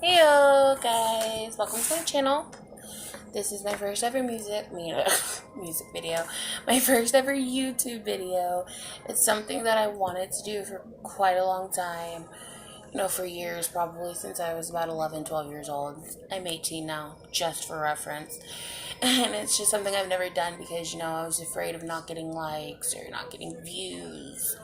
Heyo guys, welcome to my channel. This is my first ever music video. My first ever YouTube video. It's something that I wanted to do for quite a long time. For years, probably since I was about 11, 12 years old. I'm 18 now, just for reference. And it's just something I've never done because, I was afraid of not getting likes or not getting views.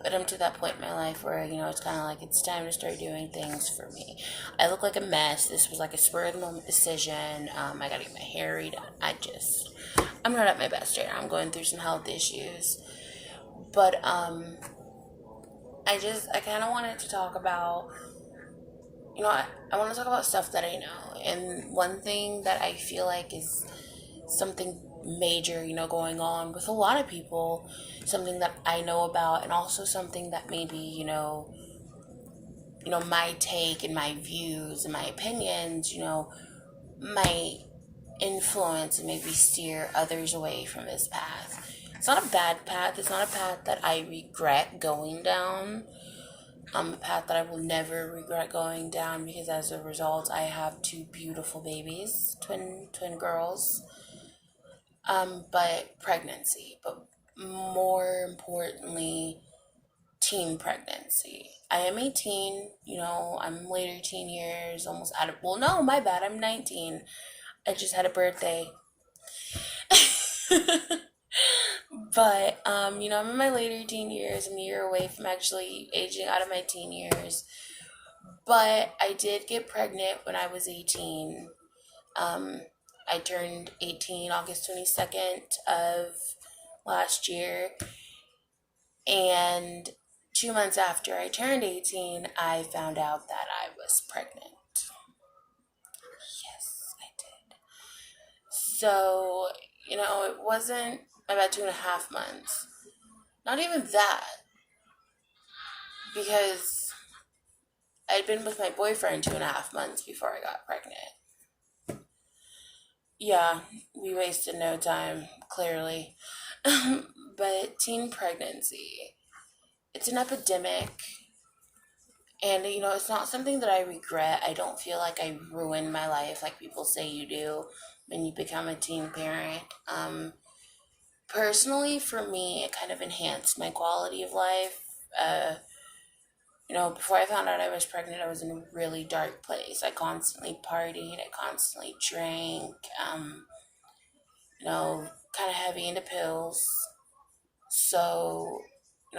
But I'm to that point in my life where, it's kind of like it's time to start doing things for me. I look like a mess. This was like a spur of the moment decision. I gotta get my hair redone. I'm not at my best right now. I'm going through some health issues. But, I kind of wanted to talk about, I want to talk about stuff that I know. And one thing that I feel like is something major, going on with a lot of people, something that I know about, and also something that maybe, my take and my views and my opinions, might influence and maybe steer others away from this path. It's not a bad path. It's not a path that I regret going down. A path that I will never regret going down because as a result, I have two beautiful babies, twin girls. But pregnancy, but more importantly, teen pregnancy. I am 18, I'm later teen years, almost out of, well, no, my bad, I'm 19. I just had a birthday. But, I'm in my later teen years. I'm a year away from actually aging out of my teen years. But I did get pregnant when I was 18. I turned 18 August 22nd of last year. And 2 months after I turned 18, I found out that I was pregnant. Yes, I did. So, it wasn't about 2.5 months. Not even that. Because I'd been with my boyfriend 2.5 months before I got pregnant. Yeah, we wasted no time, clearly. But teen pregnancy, it's an epidemic. And, it's not something that I regret. I don't feel like I ruined my life like people say you do when you become a teen parent. Personally, for me, it kind of enhanced my quality of life. Before I found out I was pregnant, I was in a really dark place. I constantly partied, I constantly drank, kind of heavy into pills. So,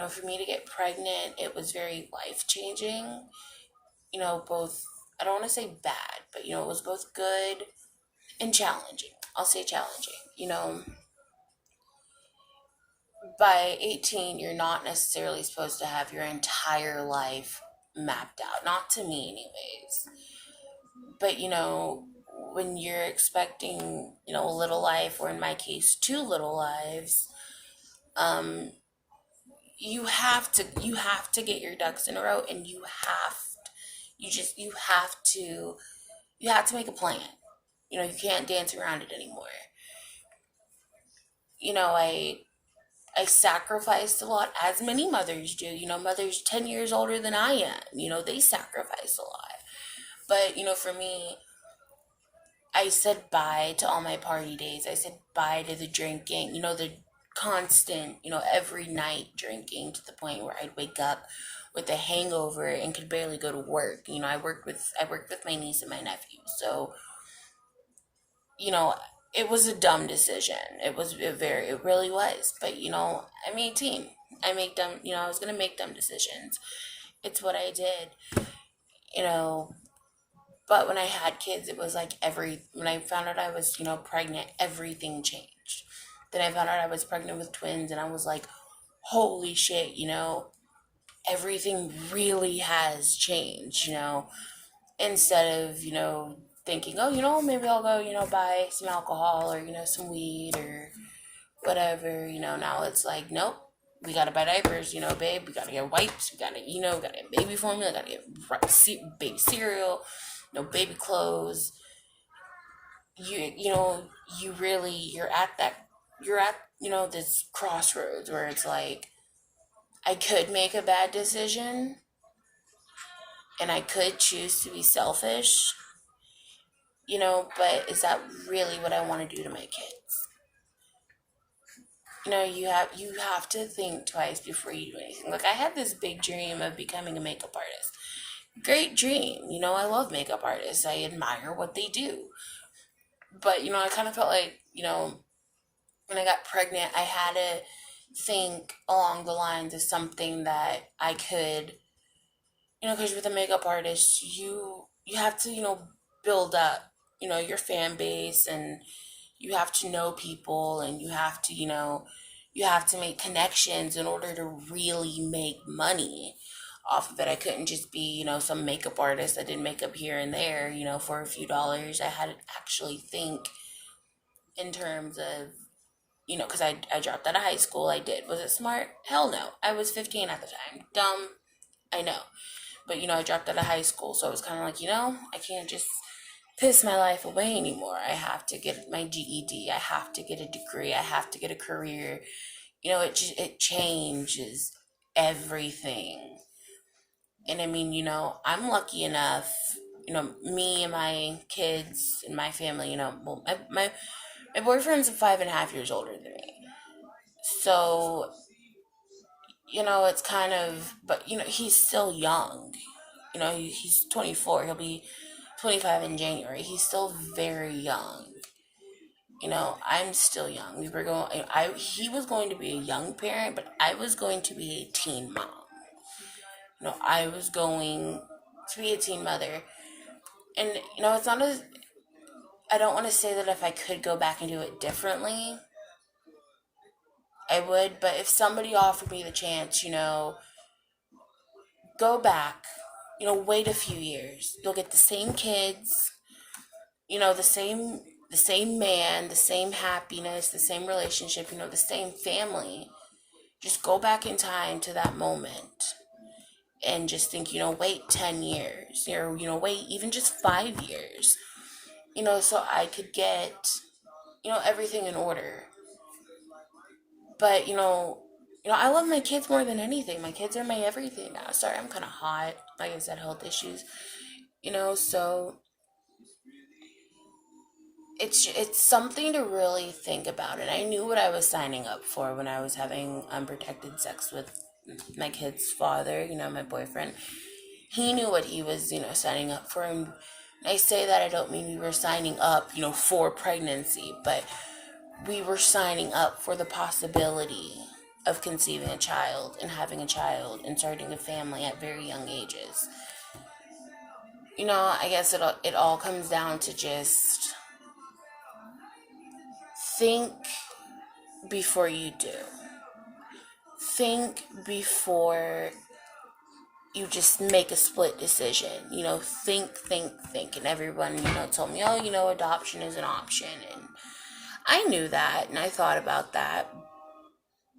for me to get pregnant, it was very life changing. Both, I don't want to say bad, but, it was both good and challenging. I'll say challenging. By 18, you're not necessarily supposed to have your entire life mapped out. Not to me, anyways. But, when you're expecting, a little life, or in my case, two little lives, um, you have to get your ducks in a row, and you have to make a plan. You can't dance around it anymore. I sacrificed a lot, as many mothers do. Mothers 10 years older than I am, they sacrifice a lot. But, for me, I said bye to all my party days. I said bye to the drinking, the constant, every night drinking to the point where I'd wake up with a hangover and could barely go to work. I worked with my niece and my nephew. So, you know, it was a dumb decision. It really was. But, I'm 18. I was going to make dumb decisions. It's what I did, you know, but when I had kids, it was like when I found out I was, pregnant, everything changed. Then I found out I was pregnant with twins, and I was like, holy shit, everything really has changed, instead of, thinking, oh, maybe I'll go, buy some alcohol, or, some weed or whatever, now it's like, nope, we gotta buy diapers, babe, we gotta get wipes, we gotta get baby formula, gotta get baby cereal, baby clothes. You're at this crossroads where it's like, I could make a bad decision And I could choose to be selfish, but is that really what I want to do to my kids? You have to think twice before you do anything. Like, I had this big dream of becoming a makeup artist. Great dream. I love makeup artists. I admire what they do. But, I kind of felt like, when I got pregnant, I had to think along the lines of something that I could, because with a makeup artist, you have to, build up, your fan base, and you have to know people, and you have to make connections in order to really make money off of it. I couldn't just be, some makeup artist that did makeup here and there, for a few dollars. I had to actually think in terms of, because I dropped out of high school. I did. Was it smart? Hell no. I was 15 at the time. Dumb. I know. But, I dropped out of high school. So I was kind of like, I can't just piss my life away anymore. I have to get my GED. I have to get a degree. I have to get a career. It changes everything. And I mean, I'm lucky enough, me and my kids and my family, well, my boyfriend's 5.5 years older than me. So, it's kind of, but, he's still young. He's 24. He'll be 25 in January. He's still very young. I'm still young. He was going to be a young parent, but I was going to be a teen mom. I was going to be a teen mother. And, it's not as, I don't want to say that if I could go back and do it differently, I would, but if somebody offered me the chance, go back, wait a few years. You'll get the same kids, the same man, the same happiness, the same relationship, the same family. Just go back in time to that moment and just think, wait 10 years, or, wait even just 5 years, so I could get, everything in order. But, I love my kids more than anything. My kids are my everything now. Sorry, I'm kind of hot. Like I said, health issues, so it's something to really think about. And I knew what I was signing up for when I was having unprotected sex with my kid's father, my boyfriend. He knew what he was, signing up for. And I say that, I don't mean we were signing up, for pregnancy, but we were signing up for the possibility of conceiving a child and having a child and starting a family at very young ages. I guess it all comes down to just think before you do. Think before you just make a split decision. Think. And everyone, told me, oh, adoption is an option. And I knew that and I thought about that.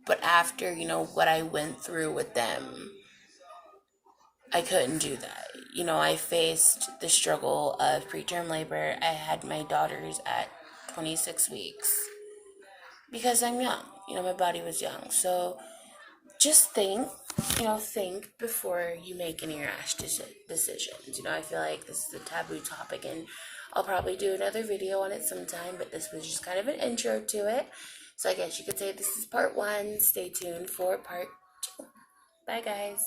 But after, what I went through with them, I couldn't do that. I faced the struggle of preterm labor. I had my daughters at 26 weeks because I'm young. My body was young. So just think before you make any rash decisions. I feel like this is a taboo topic, and I'll probably do another video on it sometime, but this was just kind of an intro to it. So I guess you could say this is part 1. Stay tuned for part 2. Bye, guys.